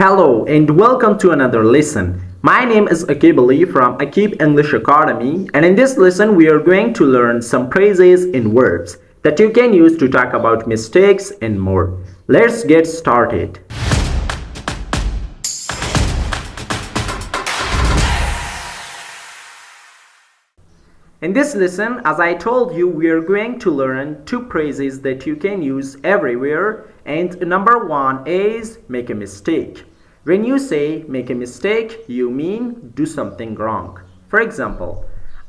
Hello and welcome to another lesson. My name is Akib Ali from Akib English Academy, and in this lesson we are going to learn some phrases in verbs that you can use to talk about mistakes and more. Let's get started. In this lesson, as I told you, we are going to learn two phrases that you can use everywhere, and number one is make a mistake. When you say make a mistake, you mean do something wrong. For example,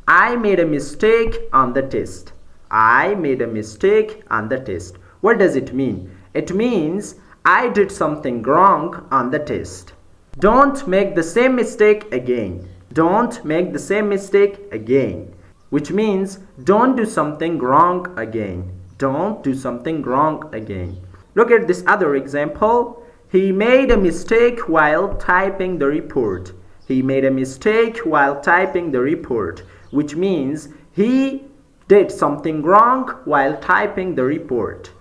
I made a mistake on the test. I made a mistake on the test. What does it mean? It means I did something wrong on the test. Don't make the same mistake again. Don't make the same mistake again. Which means don't do something wrong again. Don't do something wrong again. Look at this other example. He made a mistake while typing the report. He made a mistake while typing the report, which means he did something wrong while typing the report.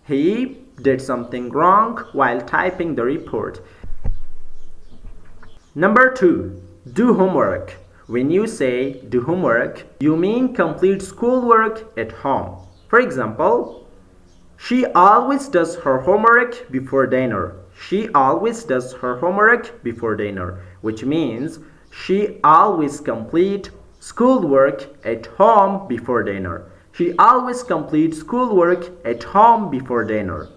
He did something wrong while typing the report. Number two, do homework. When you say do homework, you mean complete schoolwork at home. For example, she always does her homework before dinner. She always does her homework before dinner, which means she always complete schoolwork at home before dinner. She always completes schoolwork at home before dinner.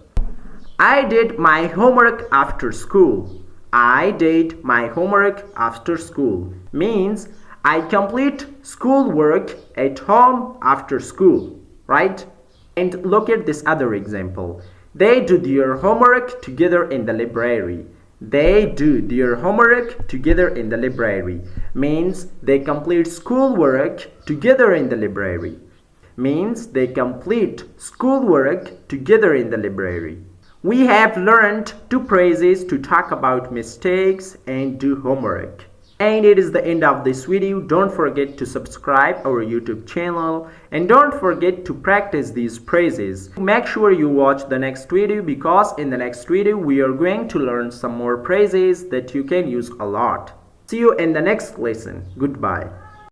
I did my homework after school. I did my homework after school means I complete schoolwork at home after school, right? And look at this other example. They do their homework together in the library. They do their homework together in the library means they complete schoolwork together in the library. Means they complete schoolwork together in the library. We have learned two phrases to talk about mistakes and do homework. And it is the end of this video. Don't forget to subscribe our YouTube channel and don't forget to practice these phrases. Make sure you watch the next video because in the next video we are going to learn some more phrases that you can use a lot. See you in the next lesson. Goodbye.